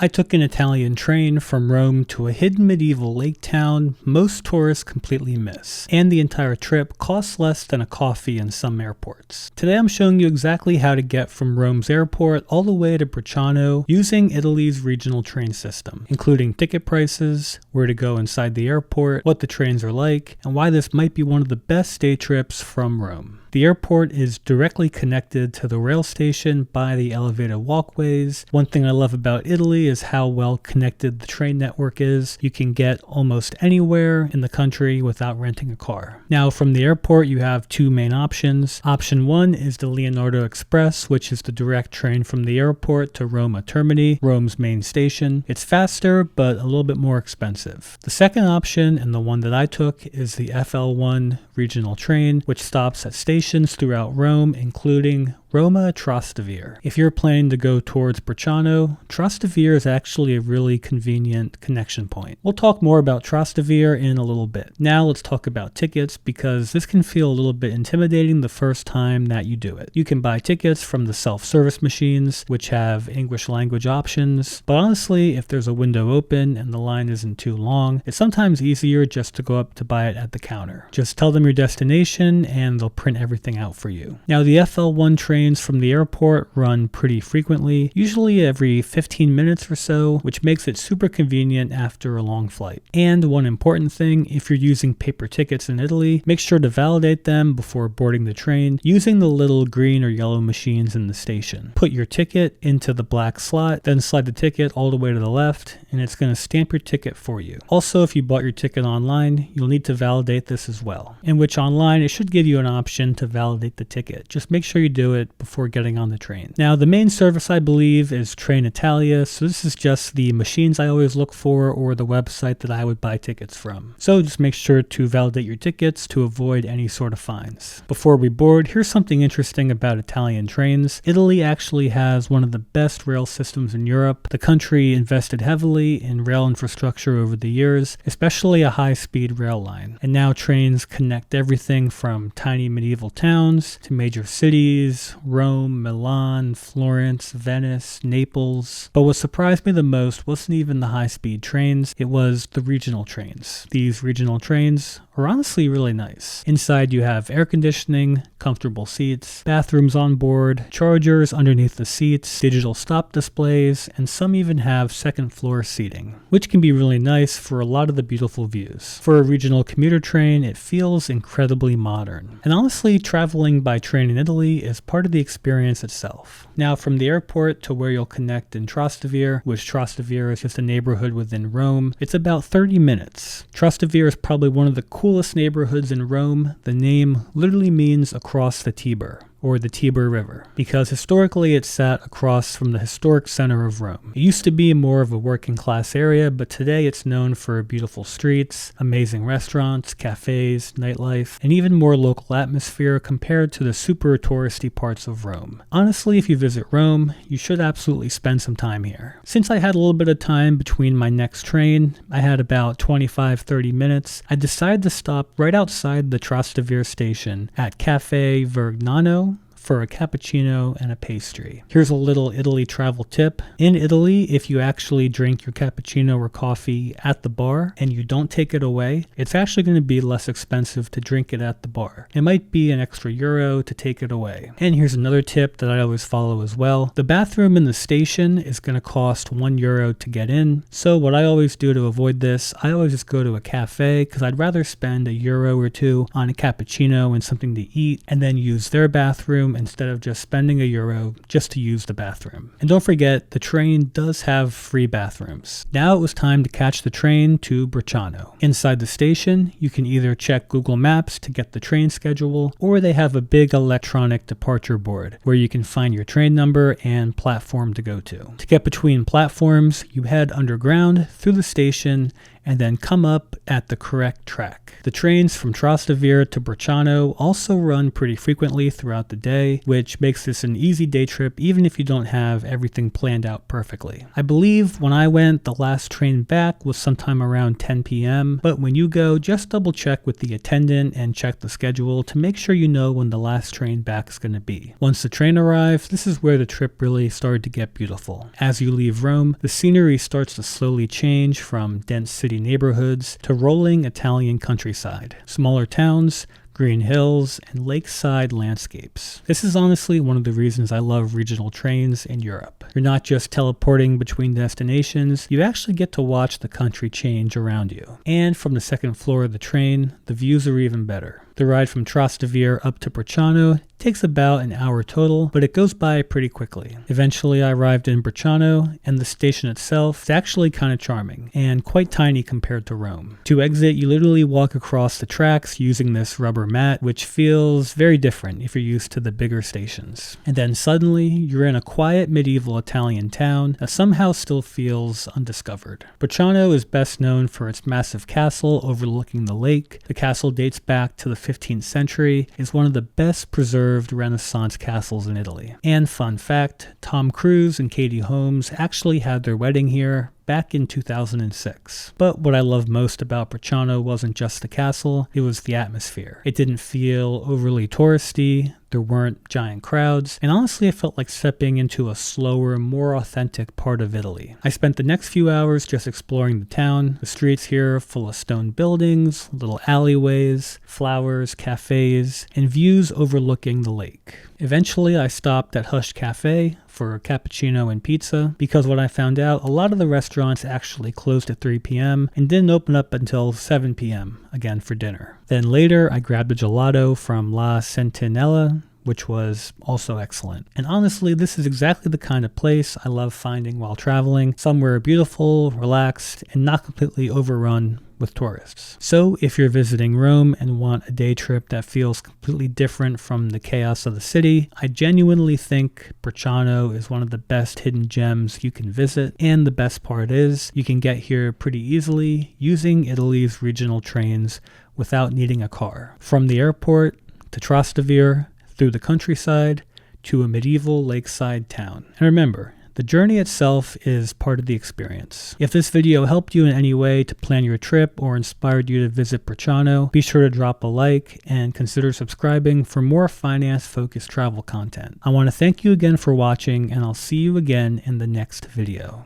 I took an Italian train from Rome to a hidden medieval lake town most tourists completely miss, and the entire trip costs less than a coffee in some airports. Today I'm showing you exactly how to get from Rome's airport all the way to Bracciano using Italy's regional train system, including ticket prices, where to go inside the airport, what the trains are like, and why this might be one of the best day trips from Rome. The airport is directly connected to the rail station by the elevated walkways. One thing I love about Italy is how well connected the train network is. You can get almost anywhere in the country without renting a car. Now from the airport you have two main options. Option one is the Leonardo Express, which is the direct train from the airport to Roma Termini, Rome's main station. It's faster but a little bit more expensive. The second option, and the one that I took, is the FL1 regional train, which stops at stations throughout Rome, including Roma Trastevere. If you're planning to go towards Bracciano, Trastevere is actually a really convenient connection point. We'll talk more about Trastevere in a little bit. Now let's talk about tickets, because this can feel a little bit intimidating the first time that you do it. You can buy tickets from the self-service machines, which have English language options, but honestly, if there's a window open and the line isn't too long, it's sometimes easier just to go up to buy it at the counter. Just tell them your destination and they'll print everything out for you. Now the FL1 train from the airport run pretty frequently, usually every 15 minutes or so, which makes it super convenient after a long flight. And one important thing, if you're using paper tickets in Italy, make sure to validate them before boarding the train using the little green or yellow machines in the station. Put your ticket into the black slot, then slide the ticket all the way to the left, and it's going to stamp your ticket for you. Also, if you bought your ticket online, you'll need to validate this as well. In which online, it should give you an option to validate the ticket. Just make sure you do it before getting on the train. Now the main service I believe is Trenitalia, so this is just the machines I always look for or the website that I would buy tickets from. So just make sure to validate your tickets to avoid any sort of fines. Before we board, here's something interesting about Italian trains. Italy actually has one of the best rail systems in Europe. The country invested heavily in rail infrastructure over the years, especially a high-speed rail line. And now trains connect everything from tiny medieval towns to major cities, Rome, Milan, Florence, Venice, Naples. But what surprised me the most wasn't even the high-speed trains, it was the regional trains. These regional trains are honestly really nice. Inside you have air conditioning, comfortable seats, bathrooms on board, chargers underneath the seats, digital stop displays, and some even have second floor seating, which can be really nice for a lot of the beautiful views. For a regional commuter train, it feels incredibly modern. And honestly, traveling by train in Italy is part of the experience itself. Now from the airport to where you'll connect in Trastevere, which Trastevere is just a neighborhood within Rome, it's about 30 minutes. Trastevere is probably one of the coolest neighborhoods in Rome. The name literally means across the Tiber, or the Tiber River, because historically it sat across from the historic center of Rome. It used to be more of a working class area, but today it's known for beautiful streets, amazing restaurants, cafes, nightlife, and even more local atmosphere compared to the super touristy parts of Rome. Honestly, if you visit Rome, you should absolutely spend some time here. Since I had a little bit of time between my next train, I had about 25-30 minutes, I decided to stop right outside the Trastevere station at Cafe Vergnano for a cappuccino and a pastry. Here's a little Italy travel tip. In Italy, if you actually drink your cappuccino or coffee at the bar and you don't take it away, it's actually going to be less expensive to drink it at the bar. It might be an extra euro to take it away. And here's another tip that I always follow as well. The bathroom in the station is going to cost €1 to get in. So what I always do to avoid this, I always just go to a cafe because I'd rather spend €1 or €2 on a cappuccino and something to eat and then use their bathroom instead of just spending €1 just to use the bathroom. And don't forget, the train does have free bathrooms. Now it was time to catch the train to Bracciano. Inside the station, you can either check Google Maps to get the train schedule, or they have a big electronic departure board where you can find your train number and platform to go to. To get between platforms, you head underground through the station and then come up at the correct track. The trains from Trastevere to Bracciano also run pretty frequently throughout the day, which makes this an easy day trip even if you don't have everything planned out perfectly. I believe when I went, the last train back was sometime around 10 p.m., but when you go, just double check with the attendant and check the schedule to make sure you know when the last train back is going to be. Once the train arrives, this is where the trip really started to get beautiful. As you leave Rome, the scenery starts to slowly change from dense city neighborhoods to rolling Italian countryside. Smaller towns, green hills, and lakeside landscapes. This is honestly one of the reasons I love regional trains in Europe. You're not just teleporting between destinations, you actually get to watch the country change around you. And from the second floor of the train, the views are even better. The ride from Trastevere up to Bracciano takes about an hour total, but it goes by pretty quickly. Eventually I arrived in Bracciano, and the station itself is actually kind of charming, and quite tiny compared to Rome. To exit, you literally walk across the tracks using this rubber mat, which feels very different if you're used to the bigger stations. And then suddenly, you're in a quiet medieval Italian town that somehow still feels undiscovered. Bracciano is best known for its massive castle overlooking the lake. The castle dates back to the 15th century, is one of the best preserved Renaissance castles in Italy. And fun fact, Tom Cruise and Katie Holmes actually had their wedding here back in 2006. But what I loved most about Bracciano wasn't just the castle, it was the atmosphere. It didn't feel overly touristy, there weren't giant crowds, and honestly it felt like stepping into a slower, more authentic part of Italy. I spent the next few hours just exploring the town. The streets here are full of stone buildings, little alleyways, flowers, cafes, and views overlooking the lake. Eventually I stopped at Hush Cafe for a cappuccino and pizza, because what I found out, a lot of the restaurants actually closed at 3 p.m. and didn't open up until 7 p.m. again for dinner. Then later I grabbed a gelato from La Sentinella, which was also excellent. And honestly, this is exactly the kind of place I love finding while traveling, somewhere beautiful, relaxed, and not completely overrun with tourists. So if you're visiting Rome and want a day trip that feels completely different from the chaos of the city, I genuinely think Bracciano is one of the best hidden gems you can visit. And the best part is, you can get here pretty easily using Italy's regional trains without needing a car. From the airport to Trastevere, through the countryside, to a medieval lakeside town. And remember, the journey itself is part of the experience. If this video helped you in any way to plan your trip or inspired you to visit Bracciano, be sure to drop a like and consider subscribing for more finance-focused travel content. I want to thank you again for watching, and I'll see you again in the next video.